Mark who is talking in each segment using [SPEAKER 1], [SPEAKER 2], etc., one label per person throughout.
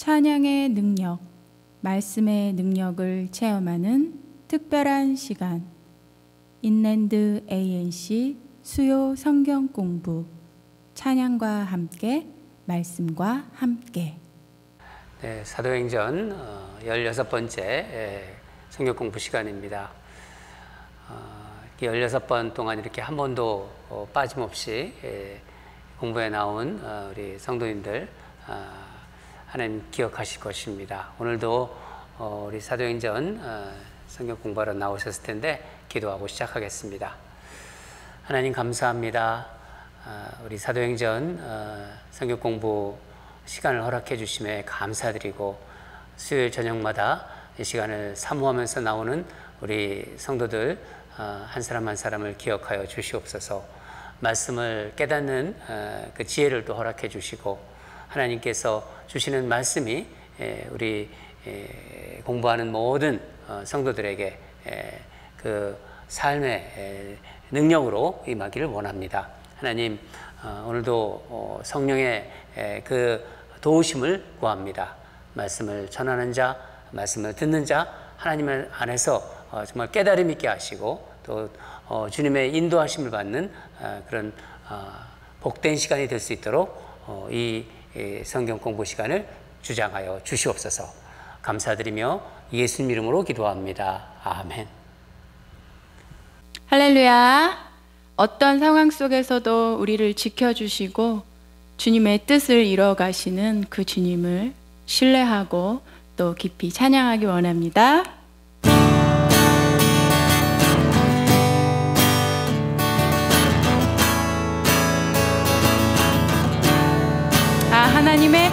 [SPEAKER 1] 찬양의 능력, 말씀의 능력을 체험하는 특별한 시간, 인랜드 ANC 수요 성경 공부, 찬양과 함께, 말씀과 함께.
[SPEAKER 2] 네, 사도행전 16번째 성경 공부 시간입니다. 16번 동안 이렇게 한 번도 빠짐없이 공부에 나온 우리 성도님들 하나님 기억하실 것입니다. 오늘도 우리 사도행전 성경 공부하러 나오셨을 텐데 기도하고 시작하겠습니다. 하나님 감사합니다. 우리 사도행전 성경 공부 시간을 허락해 주심에 감사드리고, 수요일 저녁마다 이 시간을 사모하면서 나오는 우리 성도들 한 사람 한 사람을 기억하여 주시옵소서. 말씀을 깨닫는 그 지혜를 또 허락해 주시고, 하나님께서 주시는 말씀이 우리 공부하는 모든 성도들에게 그 삶의 능력으로 임하기를 원합니다. 하나님, 오늘도 성령의 그 도우심을 구합니다. 말씀을 전하는 자, 말씀을 듣는 자, 하나님 안에서 정말 깨달음 있게 하시고, 또 주님의 인도하심을 받는 그런 복된 시간이 될 수 있도록 이 성경 공부 시간을 주장하여 주시옵소서. 감사드리며 예수님 이름으로 기도합니다. 아멘.
[SPEAKER 1] 할렐루야. 어떤 상황 속에서도 우리를 지켜주시고 주님의 뜻을 이뤄가시는 그 주님을 신뢰하고 또 깊이 찬양하기 원합니다. 하나님의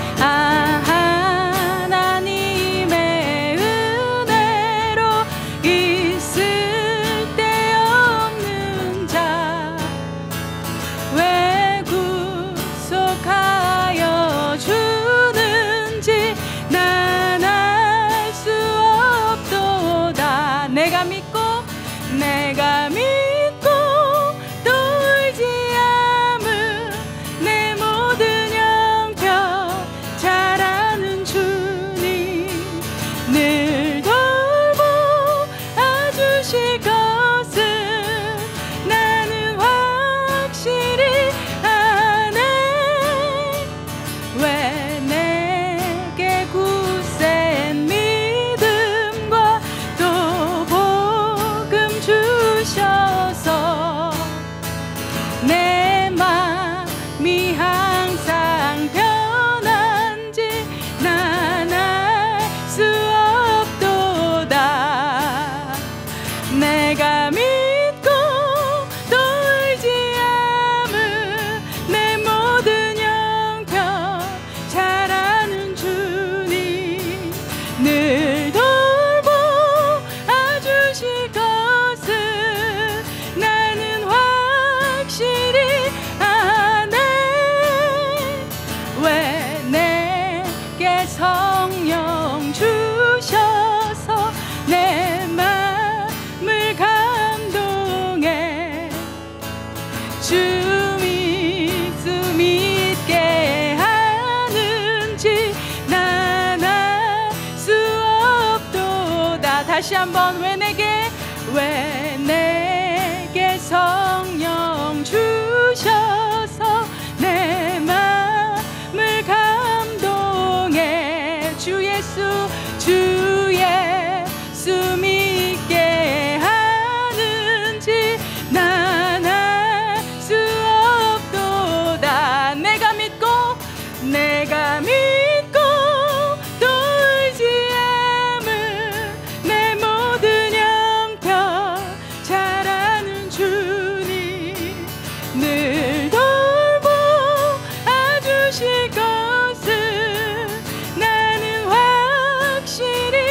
[SPEAKER 1] 은혜로 있을 데 없는 자 왜 구속하여 주는지 난 알 수 없도다. 내가 믿고 또 울지 않을 내 모든 형편 잘 아는 주님 늘 돌보 주실 것을 나는 확실히 아네. 왜 내게 굳센 믿음과 또 복음 주셔서 내 맘이 항상 편한지 난 알 수 없도다. 내가 믿고 또 울지 않을 내 모든 형편 잘 아는 주님 늘 돌보 주실 것을 나는 확실히 아네. 왜 내게 성령 주셔서 내 마음을 감동해 주 믿게 하는지 난 알 수 없도다. 다시 한번 왜 내게 성령 주셔서 내 마음을 감동해 주 예수 믿게 하는지 난 알 수 없도다. 내가 믿고 또 울지 않을 내 모든 형편 잘 아는 주님 늘 돌보 주실 것을 나는 확실히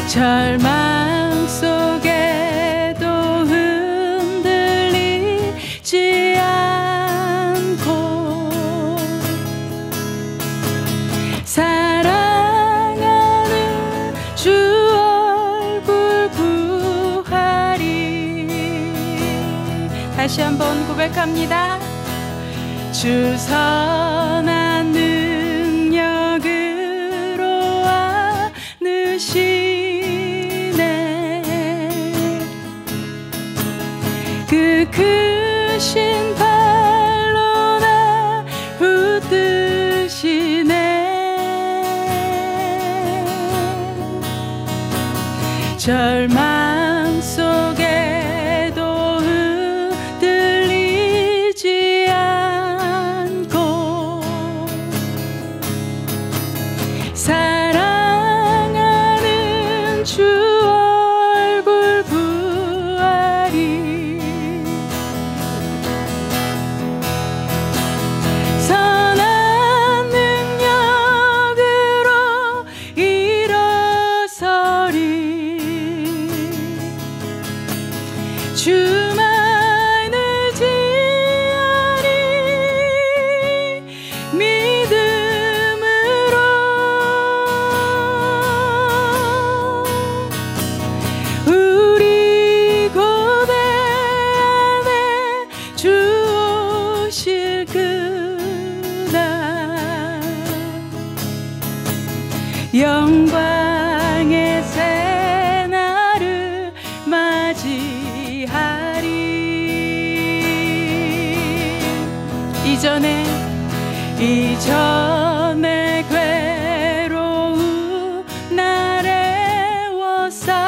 [SPEAKER 1] 절망 속에도 흔들리지 않고 사랑하는 주 얼굴 구하리. 다시 한번 고백합니다. 주 선한 능력으로 안으시네. 그 크신 발로 날 붙드시네. 절망 속에도 흔들리지 않고 사랑하는 주 얼굴 구하리. 선한 능력으로 일어서리. 주만 의지하리. 믿음으로 우리 고대 안에 주 오실 그날 영광의 새날을 맞이하리. 이전에 괴로운 날에 워싸고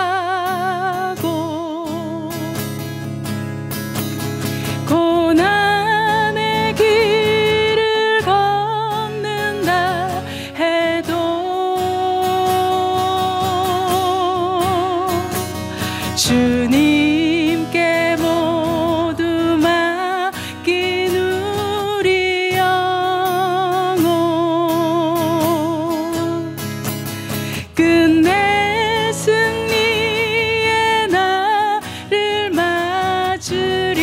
[SPEAKER 1] 고난의 길을 걷는다 해도 주님께 모두 맡긴 우리 영혼 끝내 승리의 날을 맞으리.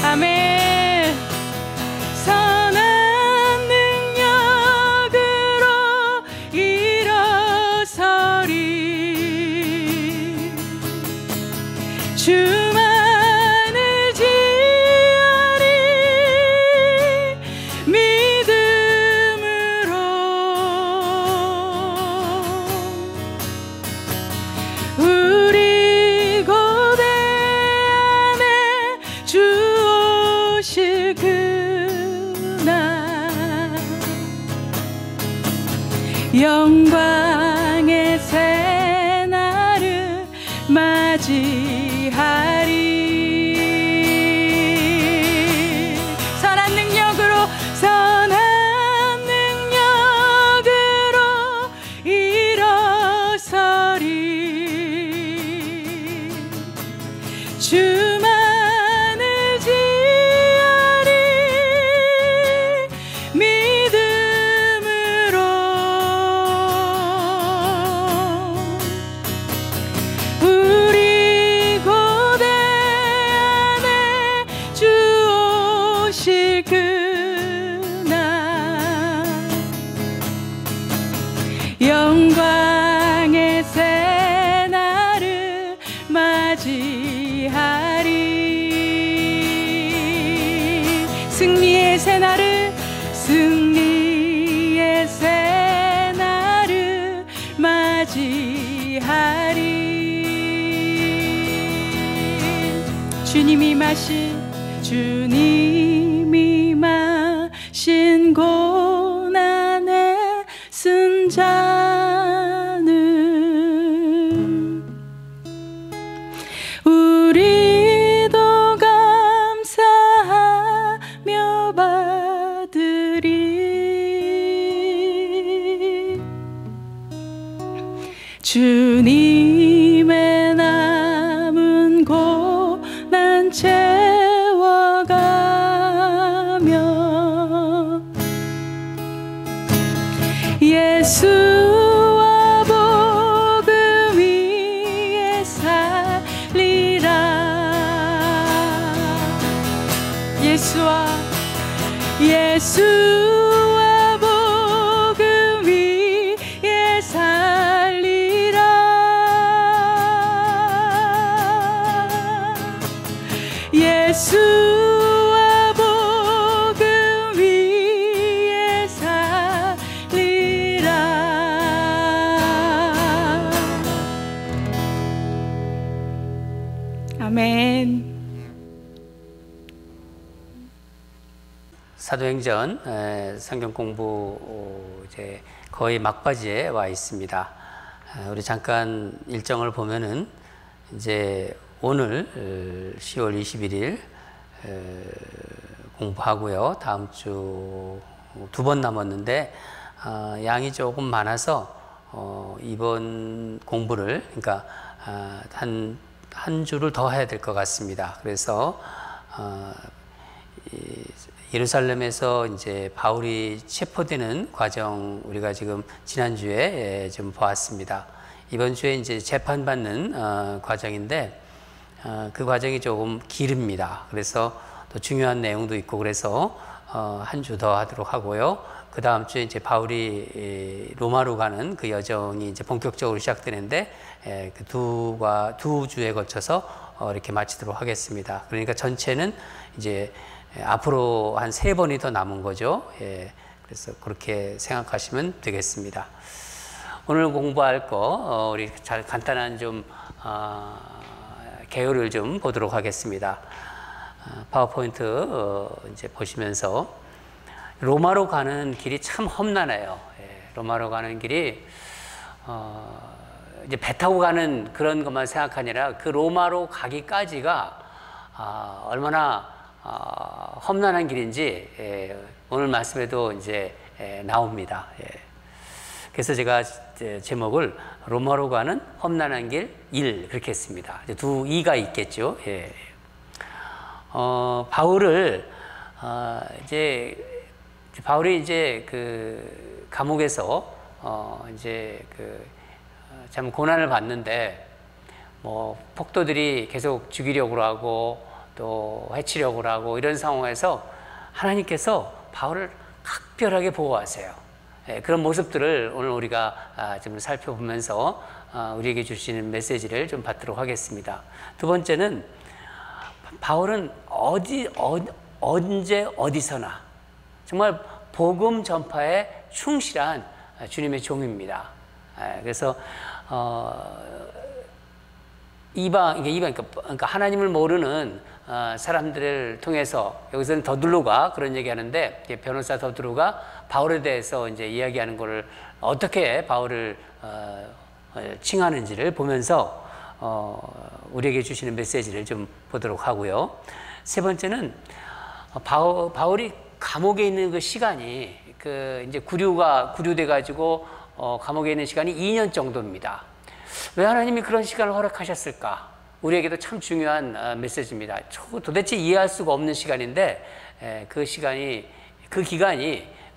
[SPEAKER 1] 아멘. 선한 능력으로 일어서리. 주만 의지하리. 믿음으로 우리 고대 안에 주 오실 그날 영광의 새날을 맞이하리. 선한 능력으로 일어서리. 주만 의지하리. 믿음으로 우리 고대 안에 주 오실 그날 영광의 새날을 맞이하리. 승리의 새날을 맞이하리. 주님이 마신 고난의 승자는 우리도 감사하며 받으리. 주님의 남은 고난 채워가며 예수와 복음 위에 살리라. 예수와 복음 위에 살리라. 예수와 복음 위에 살리라. 아멘.
[SPEAKER 2] 사도행전 성경 공부 이제 거의 막바지에 와 있습니다. 우리 잠깐 일정을 보면은 이제 오늘 10월 21일 공부하고요. 다음 주 2번 남았는데 양이 조금 많아서 이번 공부를 그러니까 한 주를 더 해야 될 것 같습니다. 그래서 예루살렘에서 이제 바울이 체포되는 과정 우리가 지금 지난주에 좀 보았습니다. 이번 주에 이제 재판받는 과정인데 그 과정이 조금 기릅니다. 그래서 또 중요한 내용도 있고 그래서 한 주 더 하도록 하고요. 그 다음 주에 이제 바울이 로마로 가는 그 여정이 이제 본격적으로 시작되는데 그 두 주에 거쳐서 이렇게 마치도록 하겠습니다. 그러니까 전체는 이제 앞으로 한 3번이 더 남은 거죠. 그래서 그렇게 생각하시면 되겠습니다. 오늘 공부할 거 우리 잘 간단한 좀 개요를 좀 보도록 하겠습니다. 파워포인트 이제 보시면서 로마로 가는 길이 참 험난해요. 로마로 가는 길이 이제 배 타고 가는 그런 것만 생각하니라 그 로마로 가기까지가 얼마나 험난한 길인지 오늘 말씀에도 이제 나옵니다. 그래서 제가 제목을 로마로 가는 험난한 길 1 그렇게 했습니다. 두 2가 있겠죠. 바울이 이제 그 감옥에서 이제 참 고난을 받는데 뭐 폭도들이 계속 죽이려고 하고 또 해치려고 하고 이런 상황에서 하나님께서 바울을 각별하게 보호하세요. 그런 모습들을 오늘 우리가 좀 살펴보면서 우리에게 주시는 메시지를 좀 받도록 하겠습니다. 두 번째는 바울은 언제 어디서나 정말 복음 전파에 충실한 주님의 종입니다. 그래서 그러니까 하나님을 모르는 사람들을 통해서 여기서는 더둘로가 그런 얘기하는데 변호사 더둘로가 바울에 대해서 이제 이야기하는 것을 어떻게 바울을 칭하는지를 보면서 우리에게 주시는 메시지를 좀 보도록 하고요. 세 번째는 바울이 감옥에 있는 그 시간이 이제 구류돼 가지고 감옥에 있는 시간이 2년 정도입니다. 왜 하나님이 그런 시간을 허락하셨을까? 우리에게도 참 중요한 메시지입니다. 도대체 이해할 수가 없는 시간인데 그 기간이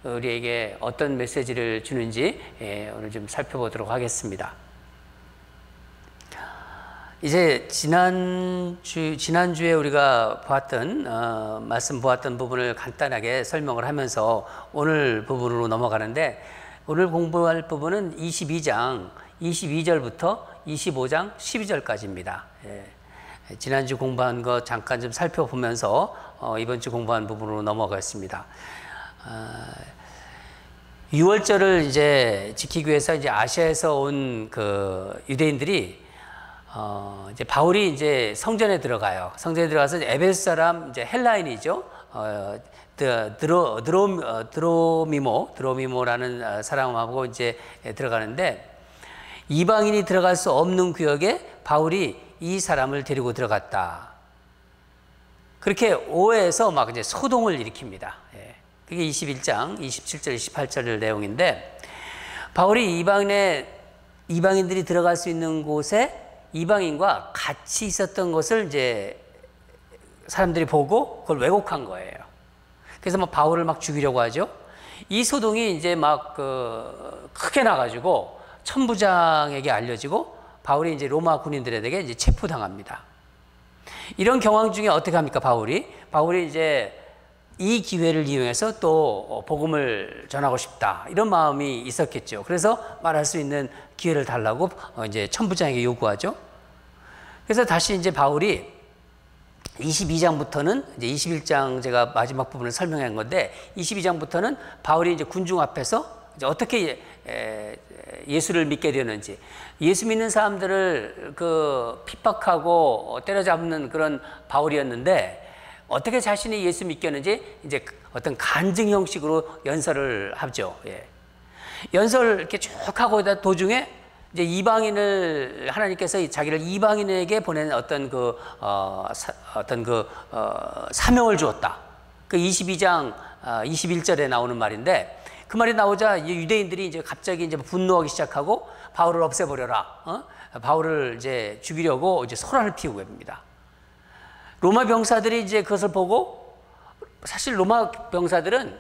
[SPEAKER 2] 우리에게 어떤 메시지를 주는지 오늘 좀 살펴보도록 하겠습니다. 이제 지난주에 우리가 말씀 보았던 부분을 간단하게 설명을 하면서 오늘 부분으로 넘어가는데 오늘 공부할 부분은 22장 22절부터 25장 12절까지입니다. 지난주 공부한 거 잠깐 좀 살펴보면서 이번 주 공부한 부분으로 넘어가겠습니다. 6월절을 이제 지키기 위해서 이제 아시아에서 온 그 유대인들이 이제 바울이 이제 성전에 들어가요. 성전에 들어가서 에베소 사람 이제 헬라인이죠. 드로미모라는 사람하고 이제 들어가는데 이방인이 들어갈 수 없는 구역에 바울이 이 사람을 데리고 들어갔다. 그렇게 오해해서 막 이제 소동을 일으킵니다. 그게 21장 27절 28절 내용인데 바울이 이방인들이 들어갈 수 있는 곳에 이방인과 같이 있었던 것을 이제 사람들이 보고 그걸 왜곡한 거예요. 그래서 막 바울을 막 죽이려고 하죠. 이 소동이 이제 막 크게 나가지고 천부장에게 알려지고 바울이 이제 로마 군인들에게 이제 체포당합니다. 이런 경황 중에 어떻게 합니까? 바울이 이제 이 기회를 이용해서 또 복음을 전하고 싶다 이런 마음이 있었겠죠. 그래서 말할 수 있는 기회를 달라고 이제 천부장에게 요구하죠. 그래서 다시 이제 바울이 22장부터는 이제 21장 제가 마지막 부분을 설명한 건데 22장부터는 바울이 이제 군중 앞에서 이제 어떻게 예수를 믿게 되었는지, 예수 믿는 사람들을 핍박하고 때려잡는 그런 바울이었는데 어떻게 자신이 예수 믿겠는지 이제 어떤 간증 형식으로 연설을 하죠. 예. 연설 이렇게 쭉 하고 도중에 이제 이방인을 하나님께서 자기를 이방인에게 보내는 어떤 사명을 주었다. 그 22장 21절에 나오는 말인데 그 말이 나오자 유대인들이 이제 갑자기 이제 분노하기 시작하고 바울을 없애버려라. 바울을 이제 죽이려고 이제 소란을 피우고 합니다. 로마 병사들이 이제 그것을 보고 사실 로마 병사들은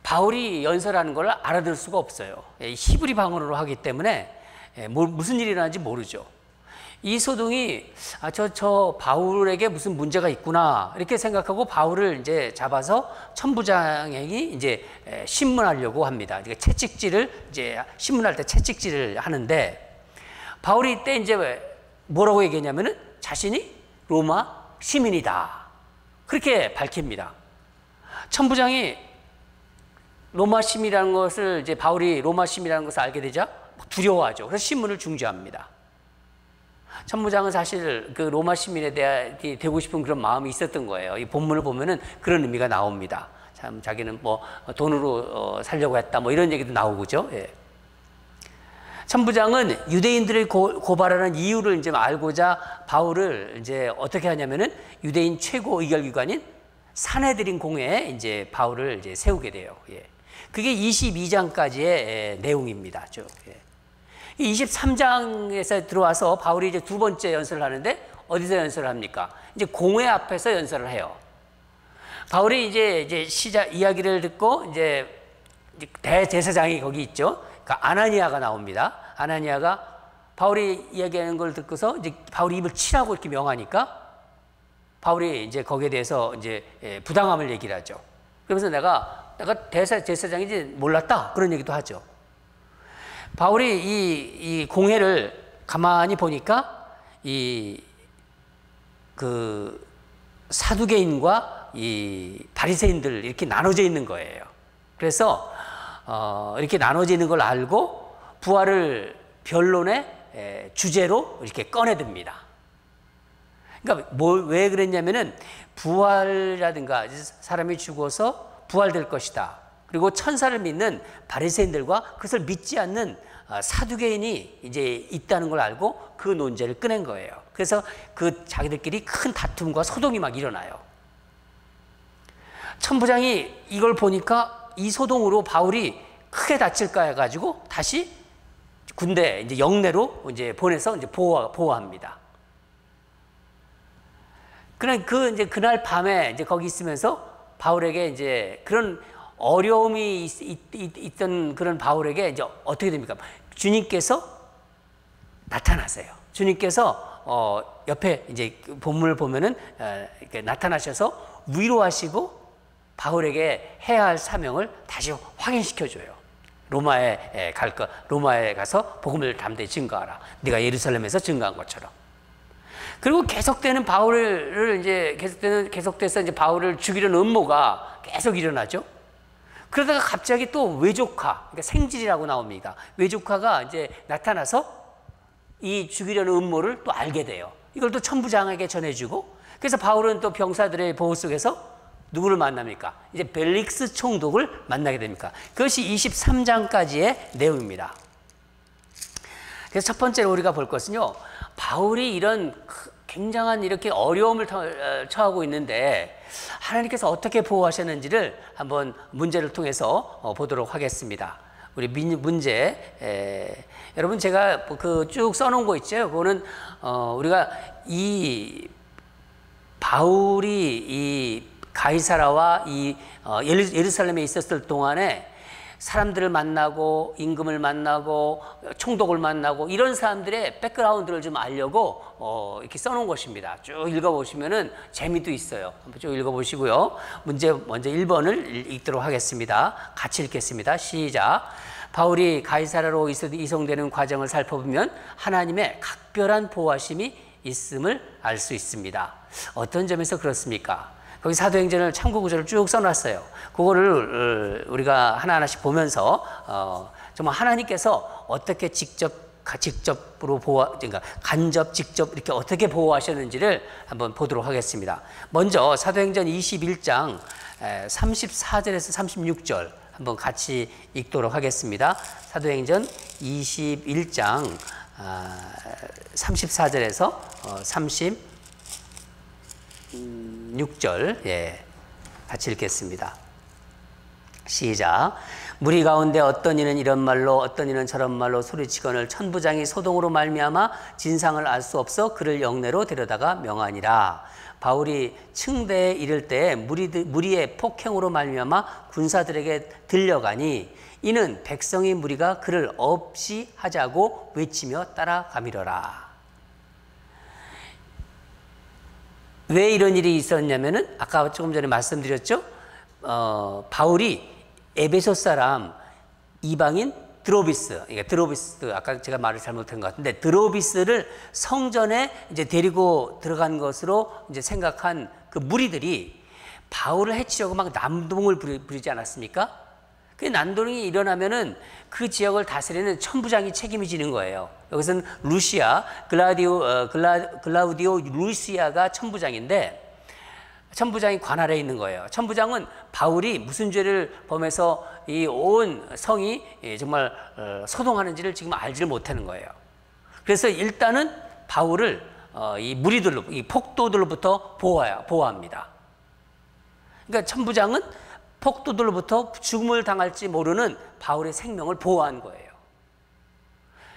[SPEAKER 2] 바울이 연설하는 걸 알아들 수가 없어요. 히브리 방언으로 하기 때문에 무슨 일이 일어나는지 모르죠. 이 소동이 저 바울에게 무슨 문제가 있구나 이렇게 생각하고 바울을 이제 잡아서 천부장이 이제 신문하려고 합니다. 채찍질을 이제 신문할 때 채찍질을 하는데 바울이 이때 이제 뭐라고 얘기했냐면은 자신이 로마 시민이다 그렇게 밝힙니다. 천부장이 로마 시민이라는 것을 이제 바울이 로마 시민이라는 것을 알게 되자 두려워하죠. 그래서 신문을 중지합니다. 천부장은 사실 그 로마 시민에 대해 되고 싶은 그런 마음이 있었던 거예요. 이 본문을 보면은 그런 의미가 나옵니다. 참 자기는 뭐 돈으로 살려고 했다 뭐 이런 얘기도 나오고죠. 예. 천부장은 유대인들을 고발하는 이유를 이제 알고자 바울을 이제 어떻게 하냐면은 유대인 최고 의결기관인 산헤드린 공회에 이제 바울을 이제 세우게 돼요. 예. 그게 22장까지의 내용입니다. 쭉. 예. 23장에서 들어와서 바울이 이제 두 번째 연설을 하는데 어디서 연설을 합니까? 이제 공회 앞에서 연설을 해요. 바울이 이제 이야기를 듣고 이제 대제사장이 거기 있죠. 그러니까 아나니아가 나옵니다. 아나니아가 바울이 이야기하는 걸 듣고서 이제 바울이 입을 치라고 이렇게 명하니까 바울이 이제 거기에 대해서 이제 부당함을 얘기를 하죠. 그러면서 내가 제사장인지 몰랐다 그런 얘기도 하죠. 바울이 이 공회를 가만히 보니까 그 사두개인과 이 바리새인들 이렇게 나눠져 있는 거예요. 그래서 이렇게 나눠져 있는 걸 알고 부활을 변론의 주제로 이렇게 꺼내듭니다. 그러니까 왜 그랬냐면은 부활이라든가 사람이 죽어서 부활될 것이다. 그리고 천사를 믿는 바리새인들과 그것을 믿지 않는 사두개인이 이제 있다는 걸 알고 그 논제를 꺼낸 거예요. 그래서 그 자기들끼리 큰 다툼과 소동이 막 일어나요. 천부장이 이걸 보니까 이 소동으로 바울이 크게 다칠까 해가지고 다시 군대 이제 영내로 이제 보내서 이제 보호합니다. 그런 이제 그날 밤에 이제 거기 있으면서 바울에게 이제 그런 어려움이 있던 그런 바울에게 이제 어떻게 됩니까? 주님께서 나타나세요. 주님께서 옆에 이제 본문을 보면은 나타나셔서 위로하시고 바울에게 해야 할 사명을 다시 확인시켜줘요. 로마에 가서 복음을 담대히 증거하라. 네가 예루살렘에서 증거한 것처럼. 그리고 계속되는 계속돼서 이제 바울을 죽이려는 음모가 계속 일어나죠. 그러다가 갑자기 또 외조카, 그러니까 생질이라고 나옵니다. 외조카가 이제 나타나서 이 죽이려는 음모를 또 알게 돼요. 이걸 또 천부장에게 전해주고, 그래서 바울은 또 병사들의 보호 속에서 누구를 만납니까? 이제 벨릭스 총독을 만나게 됩니까? 그것이 23장까지의 내용입니다. 그래서 첫 번째로 우리가 볼 것은요, 바울이 이런 굉장한 이렇게 어려움을 처하고 있는데 하나님께서 어떻게 보호하셨는지를 한번 문제를 통해서 보도록 하겠습니다. 우리 문제, 여러분 제가 그 쭉 써놓은 거 있죠. 그거는 우리가 이 바울이 이 가이사라와 이 예루살렘에 있었을 동안에 사람들을 만나고 임금을 만나고 총독을 만나고 이런 사람들의 백그라운드를 좀 알려고 이렇게 써놓은 것입니다. 쭉 읽어보시면은 재미도 있어요. 한번 쭉 읽어보시고요. 문제 먼저 1번을 읽도록 하겠습니다. 같이 읽겠습니다. 시작. 바울이 가이사라로 이송되는 과정을 살펴보면 하나님의 각별한 보호하심이 있음을 알 수 있습니다. 어떤 점에서 그렇습니까? 거기 사도행전을 참고 구절을 쭉 써놨어요. 그거를 우리가 하나하나씩 보면서 정말 하나님께서 어떻게 직접으로 그러니까 간접, 직접 이렇게 어떻게 보호하셨는지를 한번 보도록 하겠습니다. 먼저 사도행전 21장 34절에서 36절 한번 같이 읽도록 하겠습니다. 사도행전 21장 34절에서 36절 같이 읽겠습니다. 시작. 무리 가운데 어떤 이는 이런 말로 어떤 이는 저런 말로 소리치거늘 천부장이 소동으로 말미암아 진상을 알 수 없어 그를 영내로 데려다가 명하니라. 바울이 층대에 이를 때 무리의 폭행으로 말미암아 군사들에게 들려가니 이는 백성의 무리가 그를 없이 하자고 외치며 따라가미러라. 왜 이런 일이 있었냐면은 아까 조금 전에 말씀드렸죠. 바울이 에베소 사람 이방인 드로비스, 그러니까 드로비스 아까 제가 말을 잘못한 것 같은데 드로비스를 성전에 이제 데리고 들어간 것으로 이제 생각한 그 무리들이 바울을 해치려고 막 난동을 부리지 않았습니까? 그 난동이 일어나면은 그 지역을 다스리는 천부장이 책임이 지는 거예요. 여기서는 루시아, 글라우디오 루시아가 천부장인데 천부장이 관할에 있는 거예요. 천부장은 바울이 무슨 죄를 범해서 이 온 성이 정말 소동하는지를 지금 알지를 못하는 거예요. 그래서 일단은 바울을 이 무리들로, 이 폭도들로부터 보호합니다. 그러니까 천부장은 폭도들로부터 죽음을 당할지 모르는 바울의 생명을 보호한 거예요.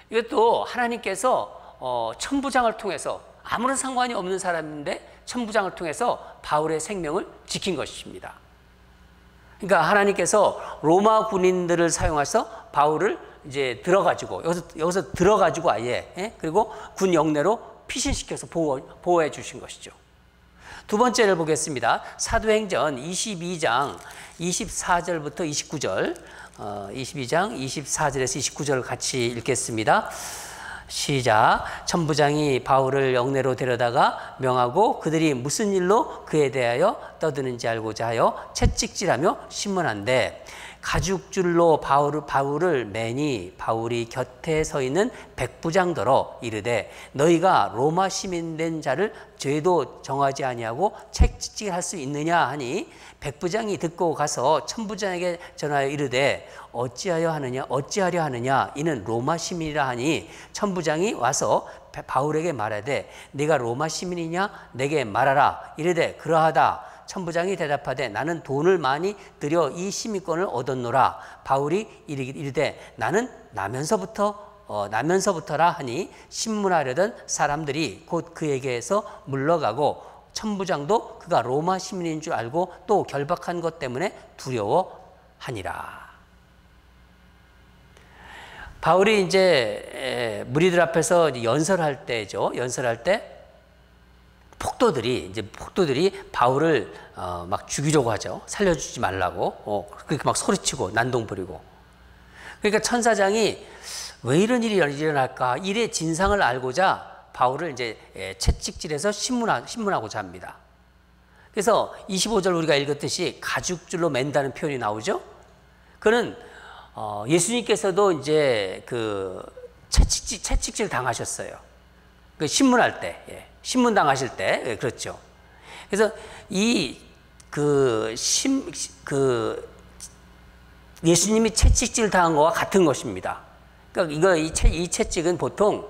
[SPEAKER 2] 이것도 하나님께서 천부장을 통해서 아무런 상관이 없는 사람인데 천부장을 통해서 바울의 생명을 지킨 것입니다. 그러니까 하나님께서 로마 군인들을 사용해서 바울을 이제 들어가지고 여기서 들어가지고 아예 그리고 군 영내로 피신시켜서 보호해 주신 것이죠. 두 번째를 보겠습니다. 사도행전 22장 24절부터 29절 22장 24절에서 29절을 같이 읽겠습니다. 시작. 천부장이 바울을 영내로 데려다가 명하고 그들이 무슨 일로 그에 대하여 떠드는지 알고자 하여 채찍질하며 신문한데 가죽줄로 바울을 매니 바울이 곁에 서 있는 백부장더러 이르되 너희가 로마 시민 된 자를 죄도 정하지 아니하고 채찍질할 수 있느냐 하니 백부장이 듣고 가서 천부장에게 전하여 이르되 어찌하려 하느냐 이는 로마 시민이라 하니 천부장이 와서 바울에게 말하되 네가 로마 시민이냐 내게 말하라 이르되 그러하다. 천부장이 대답하되 나는 돈을 많이 들여 이 시민권을 얻었노라. 바울이 이르되 나는 나면서부터라 하니 신문하려던 사람들이 곧 그에게서 물러가고 천부장도 그가 로마 시민인 줄 알고 또 결박한 것 때문에 두려워하니라. 바울이 이제 무리들 앞에서 연설할 때죠. 연설할 때 폭도들이 바울을 막 죽이려고 하죠. 살려주지 말라고. 그렇게 막 소리치고 난동 부리고. 그러니까 천사장이 왜 이런 일이 일어날까? 일의 진상을 알고자 바울을 이제 채찍질해서 신문하고자 합니다. 그래서 25절 우리가 읽었듯이 가죽줄로 맨다는 표현이 나오죠. 그는 예수님께서도 이제 그 채찍질 당하셨어요. 그 신문할 때, 신문 당하실 때, 그렇죠. 그래서 예수님이 채찍질 당한 거와 같은 것입니다. 그러니까 이 채찍은 보통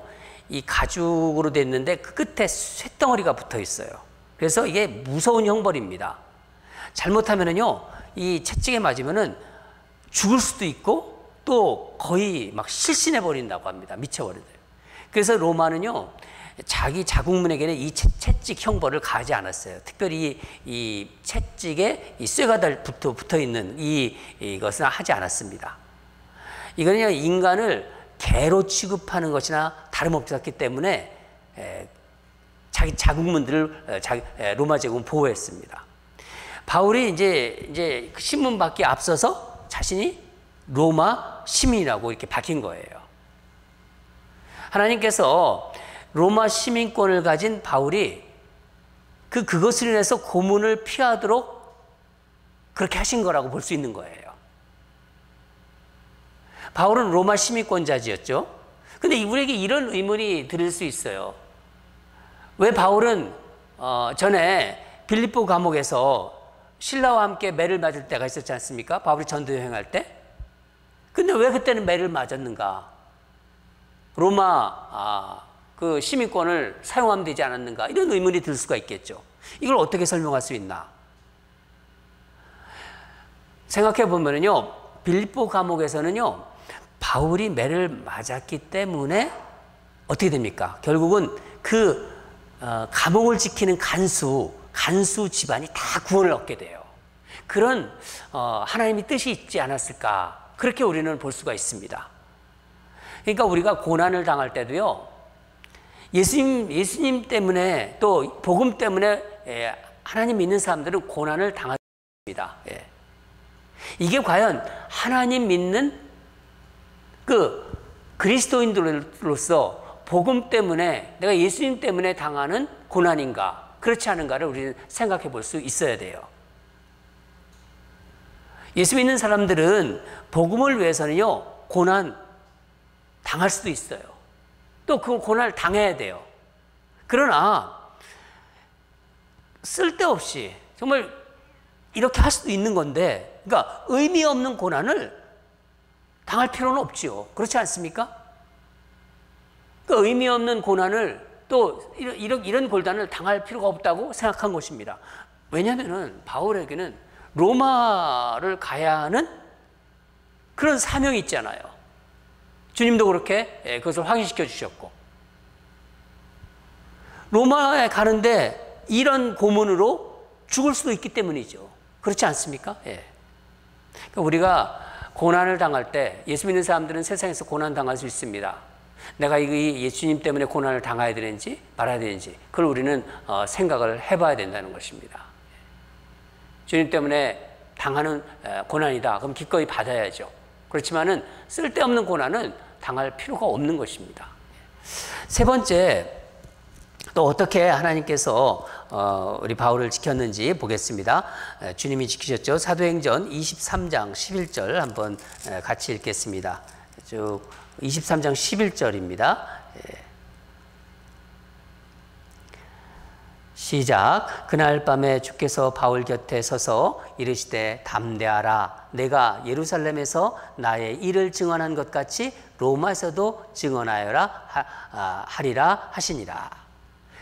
[SPEAKER 2] 이 가죽으로 됐는데 그 끝에 쇳덩어리가 붙어 있어요. 그래서 이게 무서운 형벌입니다. 잘못하면은요, 이 채찍에 맞으면은 죽을 수도 있고 또 거의 막 실신해 버린다고 합니다. 미쳐버린대요. 그래서 로마는요, 자기 자국민에게는 이 채찍 형벌을 가하지 않았어요. 특별히 이 채찍에 이 쇠가 붙어 있는 이것은 하지 않았습니다. 이거는 인간을 개로 취급하는 것이나 다름없었기 때문에 자기 자국민들을 로마 제국은 보호했습니다. 바울이 이제 신문 받기 앞서서 자신이 로마 시민이라고 이렇게 밝힌 거예요. 하나님께서 로마 시민권을 가진 바울이 그것을 인해서 고문을 피하도록 그렇게 하신 거라고 볼 수 있는 거예요. 바울은 로마 시민권자지였죠. 근데 우리에게 이런 의문이 들을 수 있어요. 왜 바울은 전에 빌립보 감옥에서 신라와 함께 매를 맞을 때가 있었지 않습니까? 바울이 전도 여행할 때. 근데 왜 그때는 매를 맞았는가? 로마 그 시민권을 사용하면 되지 않았는가? 이런 의문이 들 수가 있겠죠. 이걸 어떻게 설명할 수 있나? 생각해 보면요, 빌립보 감옥에서는요, 바울이 매를 맞았기 때문에 어떻게 됩니까? 결국은 그 감옥을 지키는 간수 집안이 다 구원을 얻게 돼요. 그런 하나님의 뜻이 있지 않았을까? 그렇게 우리는 볼 수가 있습니다. 그러니까 우리가 고난을 당할 때도요, 예수님 때문에 또 복음 때문에 하나님 믿는 사람들은 고난을 당합니다. 이게 과연 하나님 믿는 그 그리스도인들로서 복음 때문에 내가 예수님 때문에 당하는 고난인가 그렇지 않은가를 우리는 생각해 볼 수 있어야 돼요. 예수 믿는 사람들은 복음을 위해서는요, 고난 당할 수도 있어요. 또 그 고난을 당해야 돼요. 그러나 쓸데없이 정말 이렇게 할 수도 있는 건데, 그러니까 의미 없는 고난을 당할 필요는 없지요. 그렇지 않습니까? 그 의미 없는 고난을 또 이런 고난을 당할 필요가 없다고 생각한 것입니다. 왜냐하면 바울에게는 로마를 가야 하는 그런 사명이 있잖아요. 주님도 그렇게 그것을 확인시켜 주셨고, 로마에 가는데 이런 고문으로 죽을 수도 있기 때문이죠. 그렇지 않습니까? 그러니까 우리가 고난을 당할 때, 예수 믿는 사람들은 세상에서 고난 당할 수 있습니다. 내가 이 예수님 때문에 고난을 당해야 되는지 말아야 되는지, 그걸 우리는 생각을 해봐야 된다는 것입니다. 주님 때문에 당하는 고난이다. 그럼 기꺼이 받아야죠. 그렇지만은 쓸데없는 고난은 당할 필요가 없는 것입니다. 세 번째, 또 어떻게 하나님께서 우리 바울을 지켰는지 보겠습니다. 주님이 지키셨죠. 사도행전 23장 11절 한번 같이 읽겠습니다. 쭉 23장 11절입니다. 시작. 그날 밤에 주께서 바울 곁에 서서 이르시되 담대하라. 내가 예루살렘에서 나의 일을 증언한 것 같이 로마에서도 증언하여라 하리라 하시니라.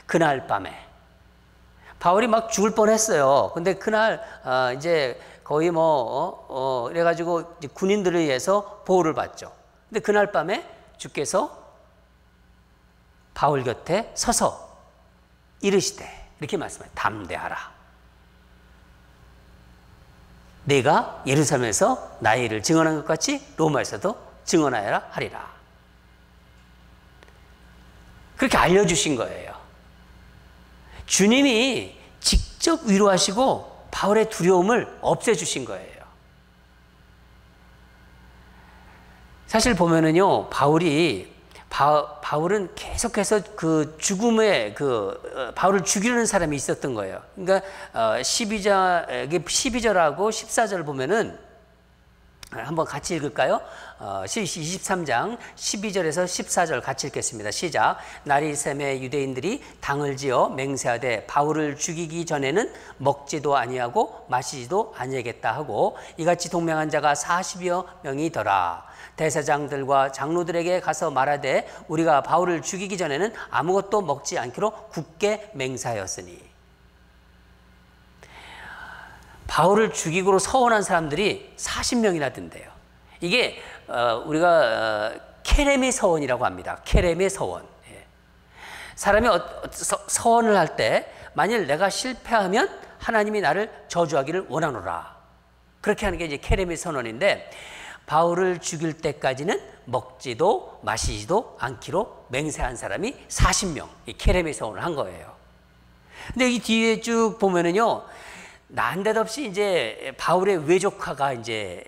[SPEAKER 2] 그날 밤에 바울이 막 죽을 뻔했어요. 근데 그날 이제 거의 그래가지고 군인들에 의해서 보호를 받죠. 근데 그날 밤에 주께서 바울 곁에 서서 이르시되, 이렇게 말씀해요. 담대하라. 내가 예루살렘에서 나의 일을 증언한 것 같이 로마에서도 증언하여라 하리라. 그렇게 알려주신 거예요. 주님이 직접 위로하시고 바울의 두려움을 없애주신 거예요. 사실 보면은요, 바울은 계속해서 그 죽음에 바울을 죽이려는 사람이 있었던 거예요. 그러니까 12절하고 14절 보면은 한번 같이 읽을까요? 23장 12절에서 14절 같이 읽겠습니다. 시작. 날이 새매 유대인들이 당을 지어 맹세하되 바울을 죽이기 전에는 먹지도 아니하고 마시지도 아니하겠다 하고 이같이 동맹한 자가 40여 명이더라. 대사장들과 장로들에게 가서 말하되 우리가 바울을 죽이기 전에는 아무것도 먹지 않기로 굳게 맹세하였으니. 바울을 죽이고로 서원한 사람들이 40명이나 된대요. 이게 우리가 케레미 서원이라고 합니다. 케레미 서원. 사람이 서원을 할 때 만일 내가 실패하면 하나님이 나를 저주하기를 원하노라. 그렇게 하는 게 이제 케레미 선언인데, 바울을 죽일 때까지는 먹지도 마시지도 않기로 맹세한 사람이 40명, 이 케레미 선언을 한 거예요. 근데 이 뒤에 쭉 보면은요, 난데없이 이제 바울의 외조카가 이제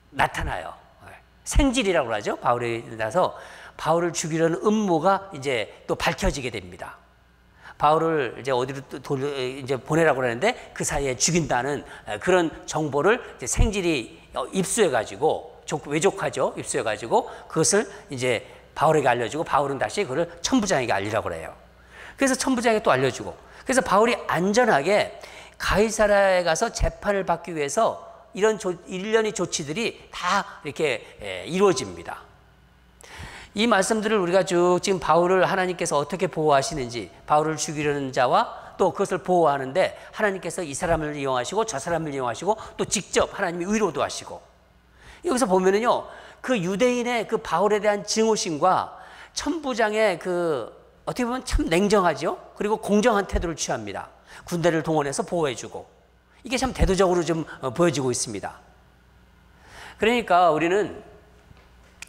[SPEAKER 2] 나타나요. 생질이라고 하죠. 바울에 나서 바울을 죽이려는 음모가 이제 또 밝혀지게 됩니다. 바울을 이제 어디로 이제 보내라고 하는데 그 사이에 죽인다는 그런 정보를 이제 생질이 입수해가지고, 외조카죠. 입수해가지고 그것을 이제 바울에게 알려주고, 바울은 다시 그걸 천부장에게 알리라고 그래요. 그래서 천부장에게 또 알려주고, 그래서 바울이 안전하게 가이사랴에 가서 재판을 받기 위해서 이런 일련의 조치들이 다 이렇게 이루어집니다. 이 말씀들을 우리가 쭉 지금 바울을 하나님께서 어떻게 보호하시는지, 바울을 죽이려는 자와 또 그것을 보호하는데 하나님께서 이 사람을 이용하시고 저 사람을 이용하시고 또 직접 하나님이 위로도 하시고, 여기서 보면은요, 그 유대인의 그 바울에 대한 증오심과 천부장의 그 어떻게 보면 참 냉정하죠. 그리고 공정한 태도를 취합니다. 군대를 동원해서 보호해주고, 이게 참 대도적으로 좀 보여지고 있습니다. 그러니까 우리는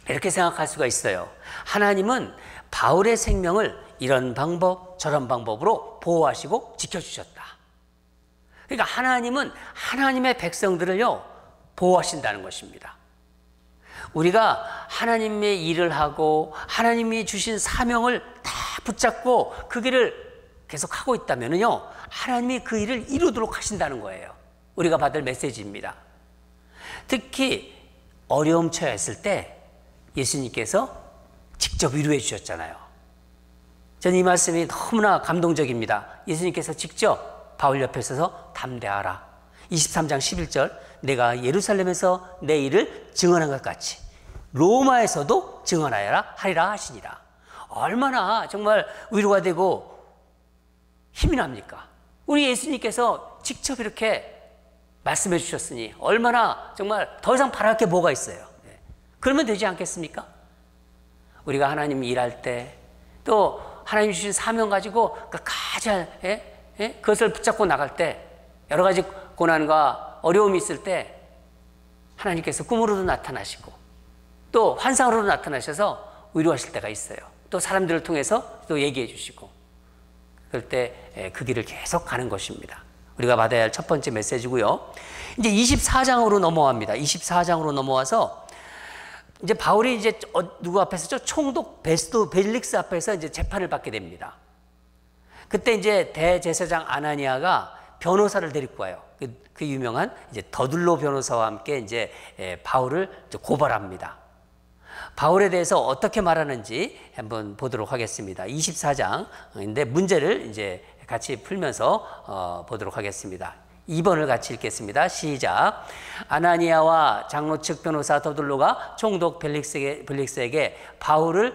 [SPEAKER 2] 이렇게 생각할 수가 있어요. 하나님은 바울의 생명을 이런 방법 저런 방법으로 보호하시고 지켜주셨다. 그러니까 하나님은 하나님의 백성들을요 보호하신다는 것입니다. 우리가 하나님의 일을 하고 하나님이 주신 사명을 다 붙잡고 그 길을 계속 하고 있다면요, 하나님이 그 일을 이루도록 하신다는 거예요. 우리가 받을 메시지입니다. 특히 어려움 처했을 때 예수님께서 직접 위로해 주셨잖아요. 저는 이 말씀이 너무나 감동적입니다. 예수님께서 직접 바울 옆에 서서 담대하라. 23장 11절, 내가 예루살렘에서 내 일을 증언한 것 같이 로마에서도 증언하여라 하리라 하시니라. 얼마나 정말 위로가 되고 힘이 납니까? 우리 예수님께서 직접 이렇게 말씀해 주셨으니 얼마나 정말 더 이상 바랄 게 뭐가 있어요. 그러면 되지 않겠습니까? 우리가 하나님 일할 때 또 하나님 주신 사명 가지고 가장 그것을 붙잡고 나갈 때, 여러 가지 고난과 어려움이 있을 때 하나님께서 꿈으로도 나타나시고 또 환상으로도 나타나셔서 위로하실 때가 있어요. 또 사람들을 통해서 또 얘기해 주시고, 그럴 때 그 길을 계속 가는 것입니다. 우리가 받아야 할 첫 번째 메시지고요. 이제 24장으로 넘어갑니다. 24장으로 넘어와서 이제 바울이 이제 누구 앞에서죠? 총독 베스도 벨릭스 앞에서 이제 재판을 받게 됩니다. 그때 이제 대제사장 아나니아가 변호사를 데리고 와요. 그 유명한 이제 더둘로 변호사와 함께 이제 바울을 고발합니다. 바울에 대해서 어떻게 말하는지 한번 보도록 하겠습니다. 24장인데 문제를 이제 같이 풀면서 보도록 하겠습니다. 2번을 같이 읽겠습니다. 시작. 아나니아와 장로 측 변호사 더둘로가 총독 벨릭스에게 바울을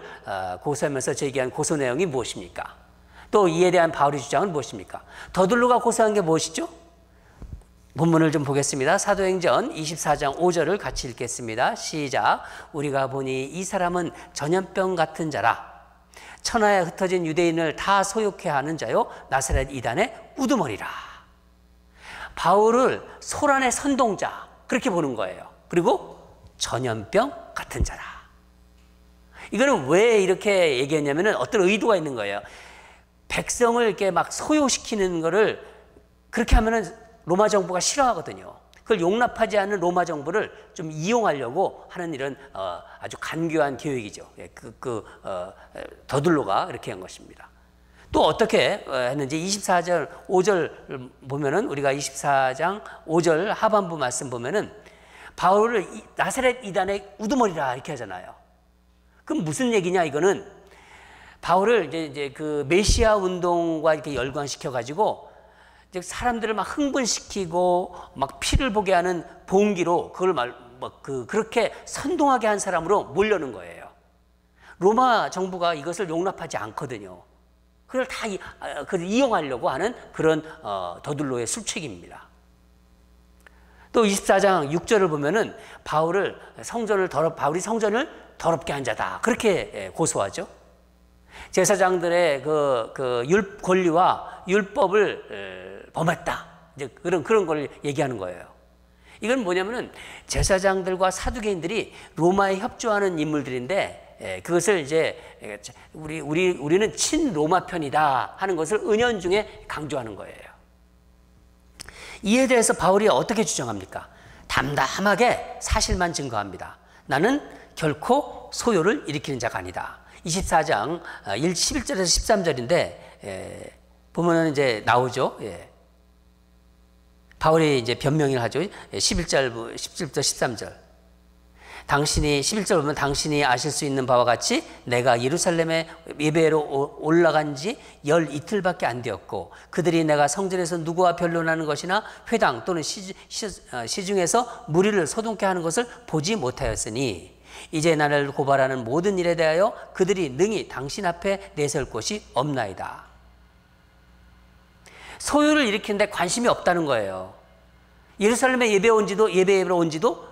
[SPEAKER 2] 고소하면서 제기한 고소 내용이 무엇입니까? 또 이에 대한 바울의 주장은 무엇입니까? 더둘로가 고소한 게 무엇이죠? 본문을 좀 보겠습니다. 사도행전 24장 5절을 같이 읽겠습니다. 시작. 우리가 보니 이 사람은 전염병 같은 자라. 천하에 흩어진 유대인을 다 소욕해 하는 자요 나사렛 이단의 우두머리라. 바울을 소란의 선동자, 그렇게 보는 거예요. 그리고 전염병 같은 자라. 이거는 왜 이렇게 얘기했냐면은 어떤 의도가 있는 거예요. 백성을 이렇게 막 소요시키는 거를 그렇게 하면은 로마 정부가 싫어하거든요. 그걸 용납하지 않는 로마 정부를 좀 이용하려고 하는 이런 아주 간교한 계획이죠. 더둘로가 이렇게 한 것입니다. 또 어떻게 했는지 24절 5절 보면은, 우리가 24장 5절 하반부 말씀 보면은 바울을 나사렛 이단의 우두머리라 이렇게 하잖아요. 그럼 무슨 얘기냐? 이거는 바울을 이제 그 메시아 운동과 이렇게 열광시켜 가지고 사람들을 막 흥분시키고 막 피를 보게 하는 봉기로 그걸 그렇게 선동하게 한 사람으로 몰려는 거예요. 로마 정부가 이것을 용납하지 않거든요. 그걸 다 이용하려고 하는 그런 더둘로의 술책입니다. 또 24장 6절을 보면은 바울이 성전을 더럽게 한 자다, 그렇게 고소하죠. 제사장들의 그 권리와 율법을 범했다. 이제 그런 걸 얘기하는 거예요. 이건 뭐냐면은 제사장들과 사두개인들이 로마에 협조하는 인물들인데 그것을 이제 우리는 친로마 편이다 하는 것을 은연중에 강조하는 거예요. 이에 대해서 바울이 어떻게 주장합니까? 담담하게 사실만 증거합니다. 나는 결코 소요를 일으키는 자가 아니다. 24장 11절에서 13절인데 보면은 이제 나오죠. 바울이 이제 변명을 하죠. 11절부터 13절. 당신이 11절 보면 당신이 아실 수 있는 바와 같이 내가 예루살렘에 예배로 올라간 지 열 이틀밖에 안 되었고 그들이 내가 성전에서 누구와 변론하는 것이나 회당 또는 시중에서 무리를 소동케 하는 것을 보지 못하였으니 이제 나를 고발하는 모든 일에 대하여 그들이 능히 당신 앞에 내세울 곳이 없나이다. 소요를 일으키는데 관심이 없다는 거예요. 예루살렘에 예배로 온 지도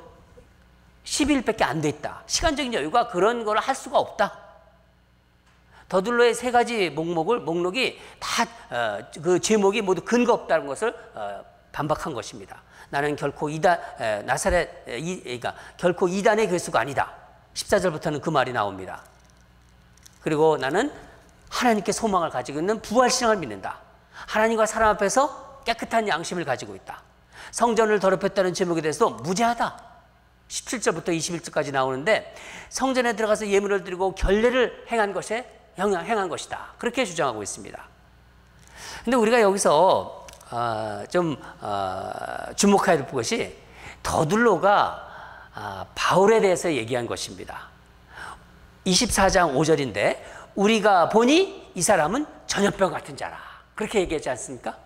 [SPEAKER 2] 10일밖에 안 됐다. 시간적인 여유가 그런 걸 할 수가 없다. 더둘로의 세 가지 목록이 다 그 제목이 모두 근거 없다는 것을 반박한 것입니다. 나는 결코 결코 이단의 교수가 아니다. 14절부터는 그 말이 나옵니다. 그리고 나는 하나님께 소망을 가지고 있는 부활신앙을 믿는다. 하나님과 사람 앞에서 깨끗한 양심을 가지고 있다. 성전을 더럽혔다는 제목에 대해서도 무죄하다. 17절부터 21절까지 나오는데 성전에 들어가서 예물을 드리고 결례를 행한 것이다. 그렇게 주장하고 있습니다. 근데 우리가 여기서 주목해야 될 것이 더둘로가 바울에 대해서 얘기한 것입니다. 24장 5절인데 우리가 보니 이 사람은 전염병 같은 자라. 그렇게 얘기하지 않습니까?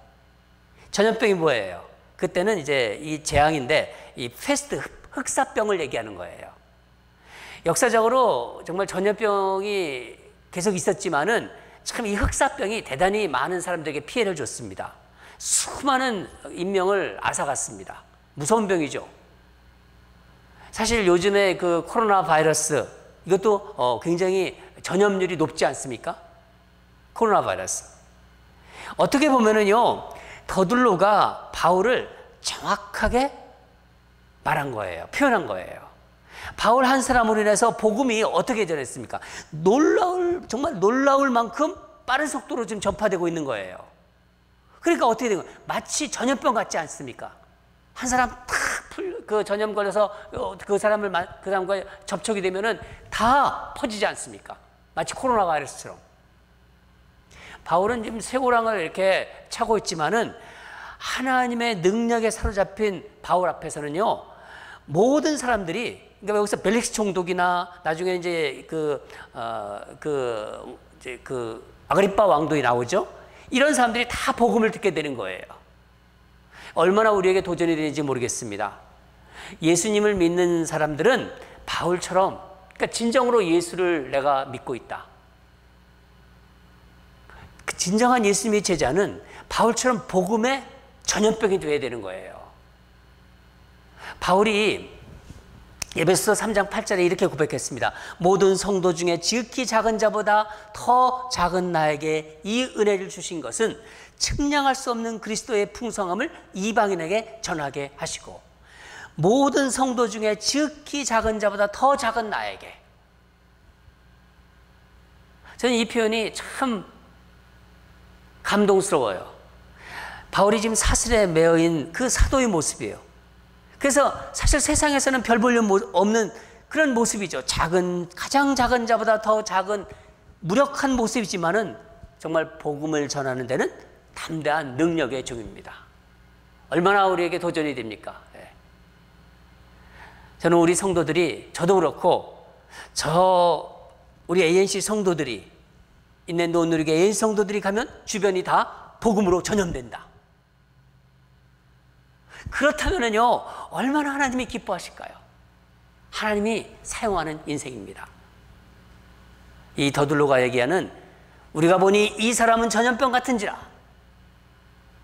[SPEAKER 2] 전염병이 뭐예요? 그때는 이제 이 재앙인데 이 페스트 흑사병을 얘기하는 거예요. 역사적으로 정말 전염병이 계속 있었지만은 참 이 흑사병이 대단히 많은 사람들에게 피해를 줬습니다. 수많은 인명을 앗아갔습니다. 무서운 병이죠. 사실 요즘에 그 코로나 바이러스 이것도 굉장히 전염률이 높지 않습니까? 코로나 바이러스. 어떻게 보면은요, 더둘로가 바울을 정확하게 말한 거예요. 표현한 거예요. 바울 한 사람으로 인해서 복음이 어떻게 전했습니까? 정말 놀라울 만큼 빠른 속도로 지금 전파되고 있는 거예요. 그러니까 어떻게 된 거예요? 마치 전염병 같지 않습니까? 한 사람 그 전염 걸려서 그 사람과 접촉이 되면은 다 퍼지지 않습니까? 마치 코로나 바이러스처럼. 바울은 지금 쇠고랑을 이렇게 차고 있지만은 하나님의 능력에 사로잡힌 바울 앞에서는요, 모든 사람들이, 그러니까 여기서 벨릭스 총독이나 나중에 이제 아그리빠 왕도 나오죠. 이런 사람들이 다 복음을 듣게 되는 거예요. 얼마나 우리에게 도전이 되는지 모르겠습니다. 예수님을 믿는 사람들은 바울처럼, 그러니까 진정으로 예수를 내가 믿고 있다. 진정한 예수님의 제자는 바울처럼 복음의 전염병이 되어야 되는 거예요. 바울이 에베소서 3장 8절에 이렇게 고백했습니다. 모든 성도 중에 지극히 작은 자보다 더 작은 나에게 이 은혜를 주신 것은 측량할 수 없는 그리스도의 풍성함을 이방인에게 전하게 하시고, 모든 성도 중에 지극히 작은 자보다 더 작은 나에게. 저는 이 표현이 참 감동스러워요. 바울이 지금 사슬에 매어인 그 사도의 모습이에요. 그래서 사실 세상에서는 별 볼 일 없는 그런 모습이죠. 가장 작은 자보다 더 작은 무력한 모습이지만은 정말 복음을 전하는 데는 담대한 능력의 종입니다. 얼마나 우리에게 도전이 됩니까? 저는 우리 성도들이, 저도 그렇고 우리 ANC 성도들이 있는 논누리교 ANC 성도들이 가면 주변이 다 복음으로 전염된다. 그렇다면요, 얼마나 하나님이 기뻐하실까요? 하나님이 사용하는 인생입니다. 이 더둘로가 얘기하는 우리가 보니 이 사람은 전염병 같은지라.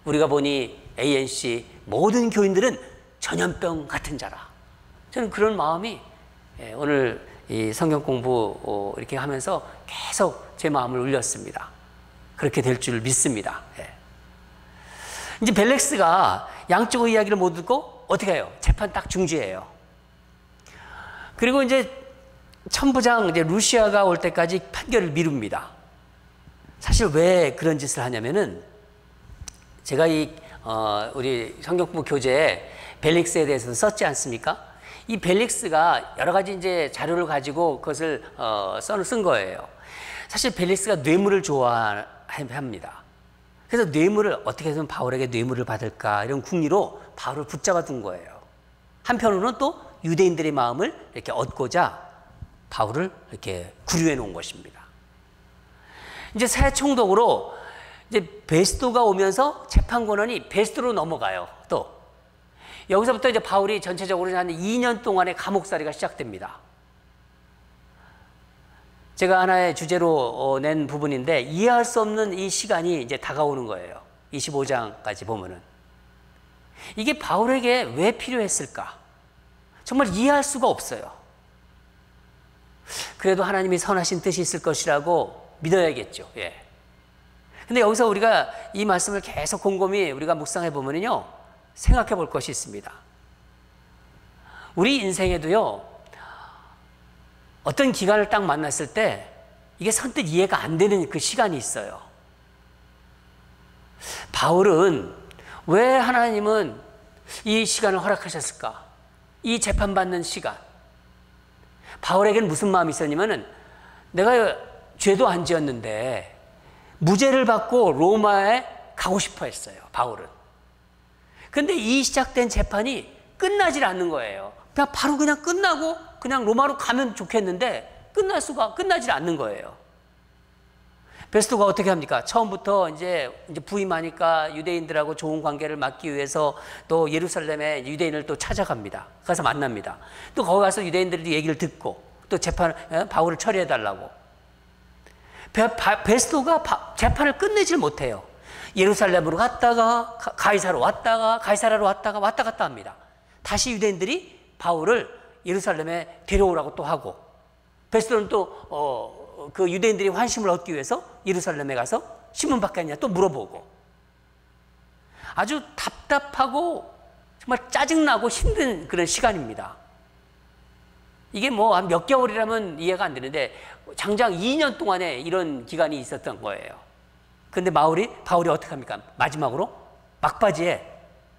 [SPEAKER 2] 우리가 보니 ANC 모든 교인들은 전염병 같은 자라. 저는 그런 마음이 오늘 이 성경 공부 이렇게 하면서 계속 제 마음을 울렸습니다. 그렇게 될 줄 믿습니다. 예. 이제 벨렉스가 양쪽의 이야기를 못 듣고 어떻게 해요? 재판 딱 중지해요. 그리고 이제 천부장 이제 루시아가 올 때까지 판결을 미룹니다. 사실 왜 그런 짓을 하냐면은 제가 우리 성경부 교재에 벨릭스에 대해서 썼지 않습니까? 이 벨릭스가 여러 가지 이제 자료를 가지고 그것을 쓴 거예요. 사실 벨릭스가 뇌물을 좋아합니다. 그래서 뇌물을 어떻게 해서 바울에게 뇌물을 받을까 이런 궁리로 바울을 붙잡아 둔 거예요. 한편으로는 또 유대인들의 마음을 이렇게 얻고자 바울을 이렇게 구류해 놓은 것입니다. 이제 새 총독으로 이제 베스도가 오면서 재판 권한이 베스도로 넘어가요. 또 여기서부터 이제 바울이 전체적으로 한 2년 동안의 감옥살이가 시작됩니다. 제가 하나의 주제로 낸 부분인데 이해할 수 없는 이 시간이 이제 다가오는 거예요. 25장까지 보면은 이게 바울에게 왜 필요했을까? 정말 이해할 수가 없어요. 그래도 하나님이 선하신 뜻이 있을 것이라고 믿어야겠죠. 예. 근데 여기서 우리가 이 말씀을 계속 곰곰이 우리가 묵상해 보면요, 생각해 볼 것이 있습니다. 우리 인생에도요, 어떤 기간을 딱 만났을 때 이게 선뜻 이해가 안 되는 그 시간이 있어요. 바울은 왜 하나님은 이 시간을 허락하셨을까? 이 재판받는 시간. 바울에게는 무슨 마음이 있었냐면은 내가 죄도 안 지었는데 무죄를 받고 로마에 가고 싶어 했어요, 바울은. 근데 이 시작된 재판이 끝나질 않는 거예요. 그냥 바로 그냥 끝나고 그냥 로마로 가면 좋겠는데 끝나질 않는 거예요. 베스도가 어떻게 합니까? 처음부터 이제 부임하니까 유대인들하고 좋은 관계를 맺기 위해서 또 예루살렘에 유대인을 또 찾아갑니다. 가서 만납니다. 또 거기 가서 유대인들이 얘기를 듣고 또 바울을 처리해달라고. 베스도가 재판을 끝내질 못해요. 예루살렘으로 갔다가 가이사라로 왔다가 왔다 갔다 합니다. 다시 유대인들이 바울을 예루살렘에 데려오라고 또 하고, 베스도는 또 그 유대인들이 환심을 얻기 위해서 예루살렘에 가서 신문 받겠냐 또 물어보고, 아주 답답하고 정말 짜증나고 힘든 그런 시간입니다. 이게 뭐 한 몇 개월이라면 이해가 안 되는데 장장 2년 동안에 이런 기간이 있었던 거예요. 근데 바울이 어떻게 합니까? 마지막으로 막바지에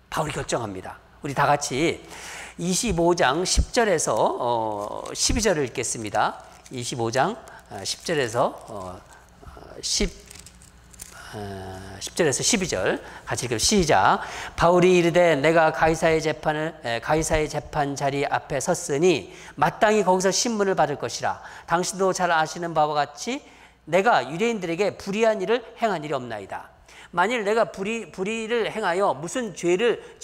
[SPEAKER 2] 바울이 결정합니다. 우리 다 같이 25장 10절에서 12절을 읽겠습니다. 25장 10절에서 10절에서 12절 같이 읽으면 시작. 바울이 이르되 내가 가이사의 재판 자리 앞에 섰으니 마땅히 거기서 신문을 받을 것이라. 당신도 잘 아시는 바와 같이 내가 유대인들에게 불의한 일을 행한 일이 없나이다. 만일 내가 불의를 행하여 무슨 죄를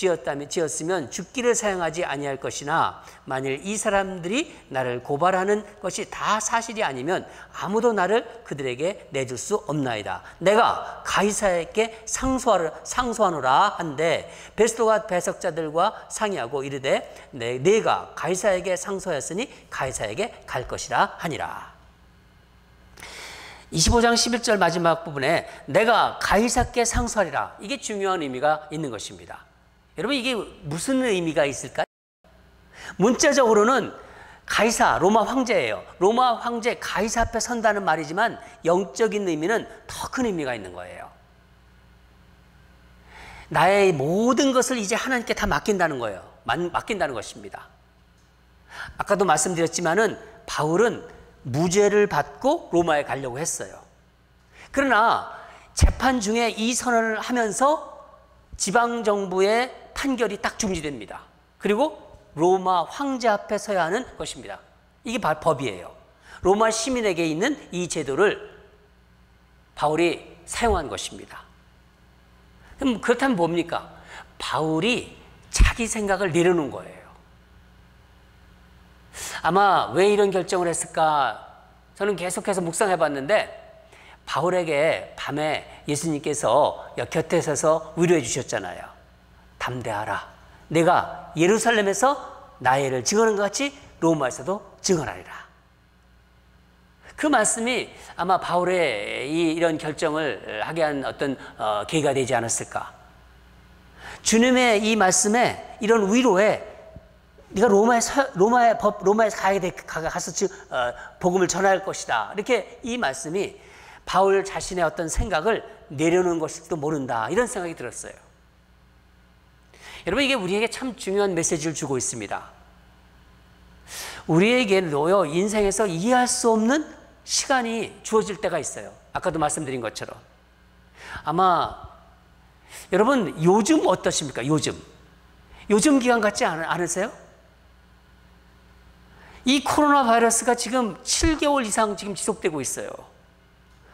[SPEAKER 2] 지었으면 죽기를 사용하지 아니할 것이나, 만일 이 사람들이 나를 고발하는 것이 다 사실이 아니면 아무도 나를 그들에게 내줄 수 없나이다. 내가 가이사에게 상소하노라 한데, 베스도가 배석자들과 상의하고 이르되 내가 가이사에게 상소하였으니 가이사에게 갈 것이라 하니라. 25장 11절 마지막 부분에 내가 가이사께 상소하리라, 이게 중요한 의미가 있는 것입니다. 여러분, 이게 무슨 의미가 있을까요? 문자적으로는 가이사, 로마 황제예요. 로마 황제 가이사 앞에 선다는 말이지만 영적인 의미는 더 큰 의미가 있는 거예요. 나의 모든 것을 이제 하나님께 다 맡긴다는 거예요. 맡긴다는 것입니다. 아까도 말씀드렸지만은 바울은 무죄를 받고 로마에 가려고 했어요. 그러나 재판 중에 이 선언을 하면서 지방정부의 판결이 딱 중지됩니다. 그리고 로마 황제 앞에 서야 하는 것입니다. 이게 바로 법이에요. 로마 시민에게 있는 이 제도를 바울이 사용한 것입니다. 그럼 그렇다면 뭡니까? 바울이 자기 생각을 내려놓은 거예요. 아마 왜 이런 결정을 했을까? 저는 계속해서 묵상해 봤는데, 바울에게 밤에 예수님께서 곁에 서서 위로해 주셨잖아요. 담대하라. 내가 예루살렘에서 나의 일을 증언한 것 같이 로마에서도 증언하리라. 그 말씀이 아마 바울의 이런 결정을 하게 한 어떤 계기가 되지 않았을까. 주님의 이 말씀에 이런 위로에 네가 로마에 가서 복음을 전할 것이다. 이렇게 이 말씀이 바울 자신의 어떤 생각을 내려놓은 것일지도 모른다. 이런 생각이 들었어요. 여러분, 이게 우리에게 참 중요한 메시지를 주고 있습니다. 우리에게는요, 인생에서 이해할 수 없는 시간이 주어질 때가 있어요. 아까도 말씀드린 것처럼. 아마 여러분 요즘 어떠십니까? 요즘 기간 같지 않으세요? 이 코로나 바이러스가 지금 7개월 이상 지금 지속되고 있어요.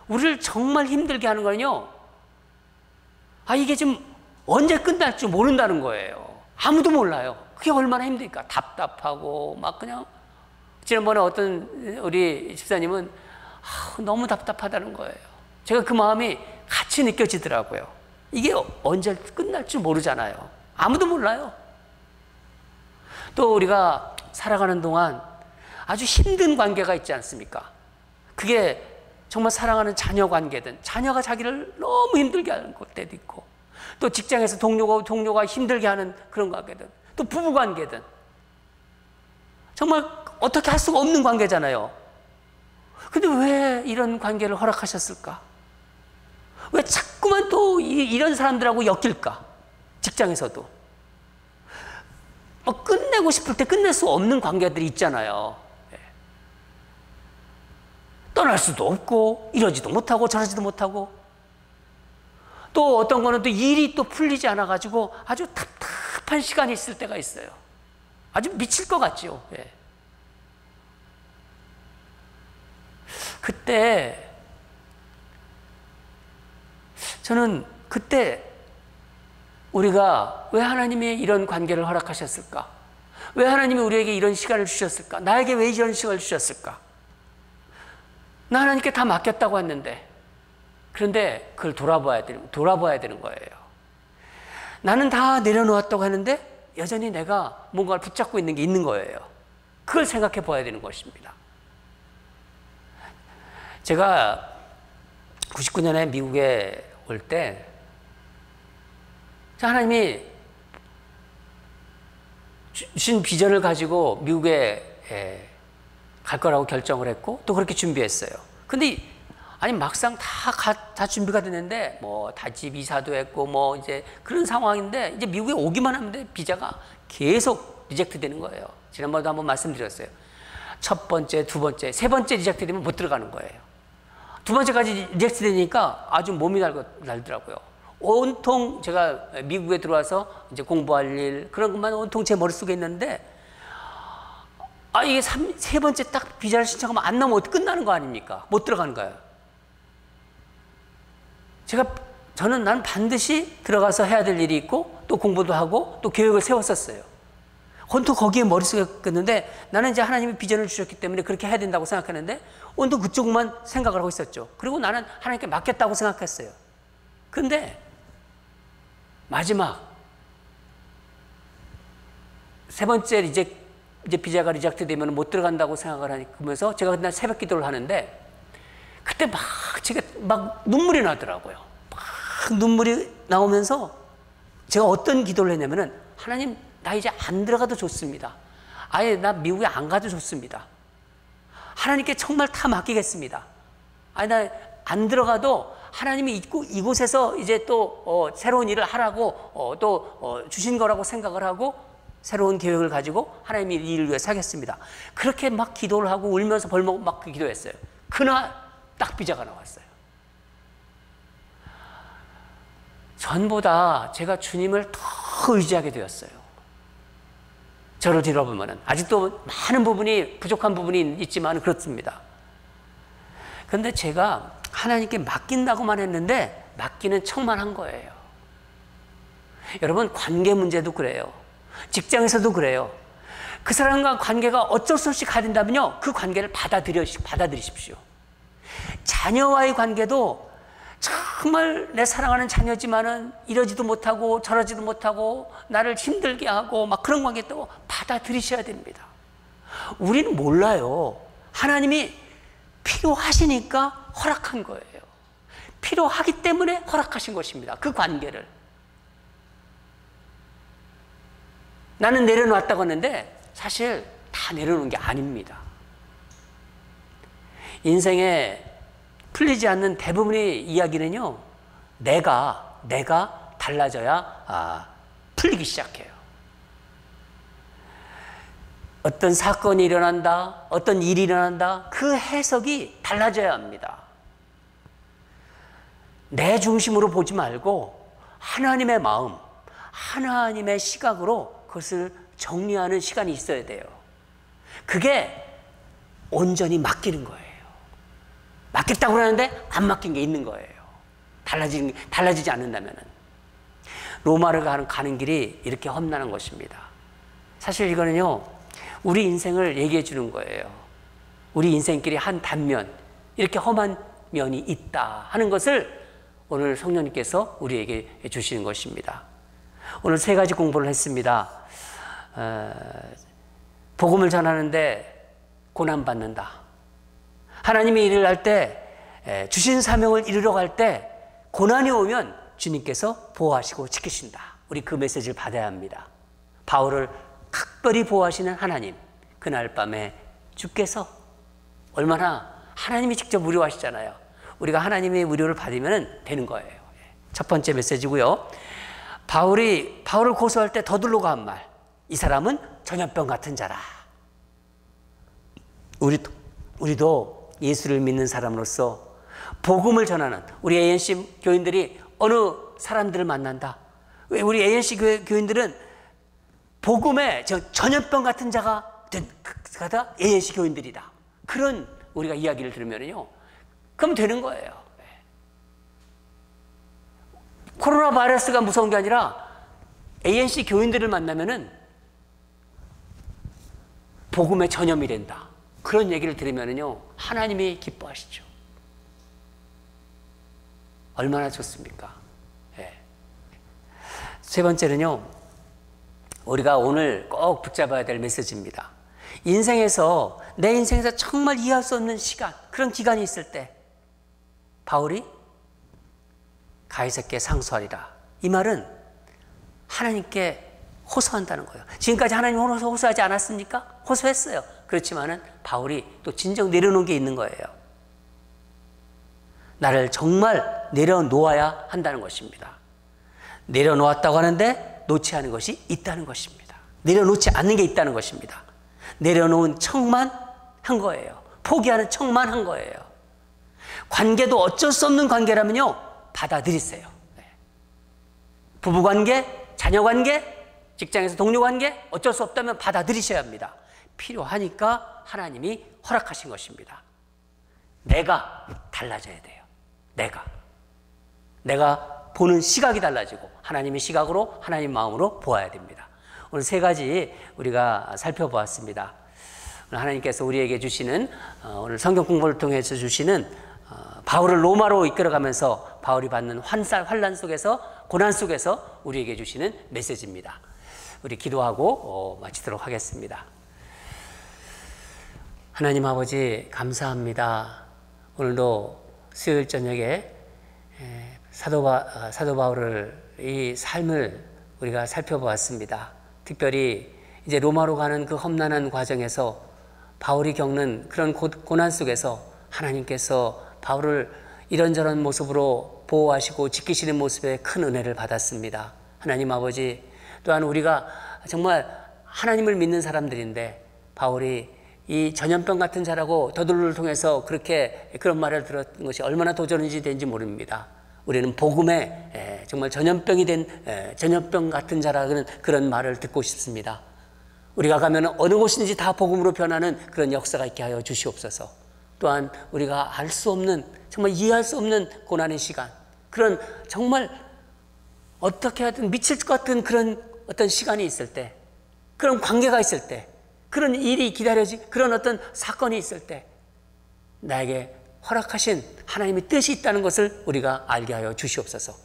[SPEAKER 2] 우리를 정말 힘들게 하는 거는요, 이게 지금 언제 끝날 줄 모른다는 거예요. 아무도 몰라요. 그게 얼마나 힘들까. 답답하고 막 그냥. 지난번에 어떤 우리 집사님은 너무 답답하다는 거예요. 제가 그 마음이 같이 느껴지더라고요. 이게 언제 끝날 줄 모르잖아요. 아무도 몰라요. 또 우리가 살아가는 동안 아주 힘든 관계가 있지 않습니까? 그게 정말 사랑하는 자녀 관계든, 자녀가 자기를 너무 힘들게 하는 때도 있고, 또 직장에서 동료가 힘들게 하는 그런 관계든, 또 부부 관계든, 정말 어떻게 할 수가 없는 관계잖아요. 근데 왜 이런 관계를 허락하셨을까? 왜 자꾸만 또 이런 사람들하고 엮일까? 직장에서도. 끝내고 싶을 때 끝낼 수 없는 관계들이 있잖아요. 떠날 수도 없고, 이러지도 못하고, 저러지도 못하고. 또 어떤 거는 또 일이 또 풀리지 않아가지고 아주 답답한 시간이 있을 때가 있어요. 아주 미칠 것 같죠. 그때 저는 우리가 왜 하나님이 이런 관계를 허락하셨을까? 왜 하나님이 우리에게 이런 시간을 주셨을까? 나에게 왜 이런 시간을 주셨을까? 나 하나님께 다 맡겼다고 했는데, 그런데 그걸 돌아봐야 되는 거예요. 나는 다 내려놓았다고 하는데 여전히 내가 뭔가를 붙잡고 있는 게 있는 거예요. 그걸 생각해 봐야 되는 것입니다. 제가 99년에 미국에 올 때 하나님이 주신 비전을 가지고 미국에 갈 거라고 결정을 했고, 또 그렇게 준비했어요. 근데 막상 다 준비가 됐는데, 다 집 이사도 했고, 이제 그런 상황인데, 이제 미국에 오기만 하면 돼. 비자가 계속 리젝트 되는 거예요. 지난번에도 한번 말씀드렸어요. 첫 번째, 두 번째, 세 번째 리젝트 되면 못 들어가는 거예요. 두 번째까지 리젝트 되니까 아주 몸이 날더라고요. 온통 제가 미국에 들어와서 이제 공부할 일, 그런 것만 온통 제 머릿속에 있는데, 이게 세 번째 딱 비자를 신청하면 안 나오면 어떻게 끝나는 거 아닙니까? 못 들어가는 거예요. 저는 반드시 들어가서 해야 될 일이 있고, 또 공부도 하고, 또 계획을 세웠었어요. 온통 거기에 머릿속에 있는데, 나는 이제 하나님이 비전을 주셨기 때문에 그렇게 해야 된다고 생각했는데, 온통 그쪽만 생각을 하고 있었죠. 그리고 나는 하나님께 맡겼다고 생각했어요. 그런데 마지막 세 번째 이제 비자가 리젝트 되면 못 들어간다고 생각을 하면서 제가 그날 새벽 기도를 하는데, 그때 제가 눈물이 나더라고요. 눈물이 나오면서 제가 어떤 기도를 했냐면은, 하나님, 나 이제 안 들어가도 좋습니다. 아예 나 미국에 안 가도 좋습니다. 하나님께 정말 다 맡기겠습니다. 나 안 들어가도 하나님이 있고 이곳에서 이제 또 새로운 일을 하라고 또 주신 거라고 생각을 하고, 새로운 계획을 가지고 하나님이 이 일을 위해서 하겠습니다. 그렇게 기도를 하고 울면서 벌목 기도했어요. 그날 딱 비자가 나왔어요. 전보다 제가 주님을 더 의지하게 되었어요. 저를 뒤돌아보면 아직도 많은 부분이, 부족한 부분이 있지만 그렇습니다. 그런데 제가 하나님께 맡긴다고만 했는데 맡기는 척만 한 거예요. 여러분, 관계 문제도 그래요. 직장에서도 그래요. 그 사람과 관계가 어쩔 수 없이 가야 된다면요, 그 관계를 받아들이십시오. 자녀와의 관계도 정말 내 사랑하는 자녀지만은 이러지도 못하고 저러지도 못하고 나를 힘들게 하고 그런 관계도 받아들이셔야 됩니다. 우리는 몰라요. 하나님이 필요하시니까 허락한 거예요. 필요하기 때문에 허락하신 것입니다. 그 관계를. 나는 내려놨다고 하는데 사실 다 내려놓은 게 아닙니다. 인생에 풀리지 않는 대부분의 이야기는요, 내가 달라져야 풀리기 시작해요. 어떤 사건이 일어난다, 어떤 일이 일어난다, 그 해석이 달라져야 합니다. 내 중심으로 보지 말고 하나님의 마음, 하나님의 시각으로 그것을 정리하는 시간이 있어야 돼요. 그게 온전히 맡기는 거예요. 맡겼다고 그러는데 안 맡긴 게 있는 거예요. 달라지지 않는다면은. 로마를 가는 길이 이렇게 험난한 것입니다. 사실 이거는요, 우리 인생을 얘기해 주는 거예요. 우리 인생길이 한 단면, 이렇게 험한 면이 있다 하는 것을 오늘 성령님께서 우리에게 주시는 것입니다. 오늘 3가지 공부를 했습니다. 복음을 전하는데 고난받는다. 하나님이 일을 할 때, 주신 사명을 이루러 갈 때 고난이 오면 주님께서 보호하시고 지키신다. 우리 그 메시지를 받아야 합니다. 바울을 특별히 보호하시는 하나님, 그날 밤에 주께서 얼마나 하나님이 직접 무료하시잖아요. 우리가 하나님의 무료를 받으면 되는 거예요. 첫 번째 메시지고요. 바울을 고소할 때 더둘로가 한 말, 이 사람은 전염병 같은 자라. 우리도 예수를 믿는 사람으로서 복음을 전하는 우리 ANC 교인들이 어느 사람들을 만난다. 우리 ANC 교인들은 복음에 전염병 같은 자가 다 ANC 교인들이다. 그런 우리가 이야기를 들으면요, 그럼 되는 거예요. 코로나 바이러스가 무서운 게 아니라 ANC 교인들을 만나면은 복음의 전염이 된다. 그런 얘기를 들으면요, 하나님이 기뻐하시죠. 얼마나 좋습니까? 네. 세 번째는요, 우리가 오늘 꼭 붙잡아야 될 메시지입니다. 내 인생에서 정말 이해할 수 없는 시간, 그런 기간이 있을 때 바울이 가이사께 상소하리라. 이 말은 하나님께 호소한다는 거예요. 지금까지 하나님 호소하지 않았습니까? 호소했어요. 그렇지만은 바울이 또 진정 내려놓은 게 있는 거예요. 나를 정말 내려놓아야 한다는 것입니다. 내려놓았다고 하는데 놓지 않은 것이 있다는 것입니다. 내려놓지 않는 게 있다는 것입니다. 내려놓은 척만 한 거예요. 포기하는 척만 한 거예요. 관계도 어쩔 수 없는 관계라면요, 받아들이세요. 부부관계, 자녀관계, 직장에서 동료관계, 어쩔 수 없다면 받아들이셔야 합니다. 필요하니까 하나님이 허락하신 것입니다. 내가 달라져야 돼요. 내가 보는 시각이 달라지고 하나님의 시각으로, 하나님 마음으로 보아야 됩니다. 오늘 3가지 우리가 살펴보았습니다. 하나님께서 우리에게 주시는, 오늘 성경 공부를 통해서 주시는 바울을 로마로 이끌어가면서 바울이 받는 환란 속에서, 고난 속에서 우리에게 주시는 메시지입니다. 우리 기도하고 마치도록 하겠습니다. 하나님 아버지, 감사합니다. 오늘도 수요일 저녁에 사도 바울을, 이 삶을 우리가 살펴보았습니다. 특별히 이제 로마로 가는 그 험난한 과정에서 바울이 겪는 그런 고난 속에서 하나님께서 바울을 이런저런 모습으로 보호하시고 지키시는 모습에 큰 은혜를 받았습니다. 하나님 아버지, 또한 우리가 정말 하나님을 믿는 사람들인데 바울이 이 전염병 같은 자라고 더둘로를 통해서 그런 말을 들었던 것이 얼마나 도전이 된지 모릅니다. 우리는 복음에 정말 전염병이 된 전염병 같은 자라는 그런 말을 듣고 싶습니다. 우리가 가면 어느 곳인지 다 복음으로 변하는 그런 역사가 있게 하여 주시옵소서. 또한 우리가 알 수 없는, 정말 이해할 수 없는 고난의 시간, 그런 정말 어떻게 하든 미칠 것 같은 그런 어떤 시간이 있을 때, 그런 관계가 있을 때, 그런 일이 그런 어떤 사건이 있을 때 나에게 허락하신 하나님의 뜻이 있다는 것을 우리가 알게 하여 주시옵소서.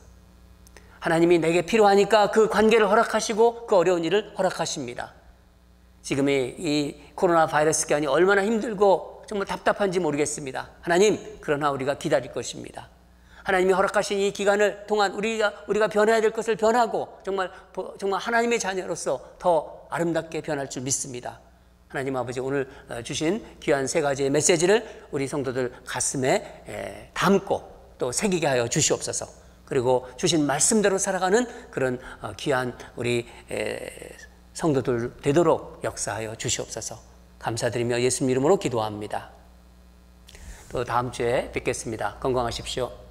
[SPEAKER 2] 하나님이 내게 필요하니까 그 관계를 허락하시고 그 어려운 일을 허락하십니다. 지금의 이 코로나 바이러스 기간이 얼마나 힘들고 정말 답답한지 모르겠습니다. 하나님, 그러나 우리가 기다릴 것입니다. 하나님이 허락하신 이 기간을 동안 우리가 변해야 될 것을 변하고 정말 하나님의 자녀로서 더 아름답게 변할 줄 믿습니다. 하나님 아버지, 오늘 주신 귀한 세 가지의 메시지를 우리 성도들 가슴에 담고 또 새기게 하여 주시옵소서. 그리고 주신 말씀대로 살아가는 그런 귀한 우리 성도들 되도록 역사하여 주시옵소서. 감사드리며 예수님 이름으로 기도합니다. 또 다음 주에 뵙겠습니다. 건강하십시오.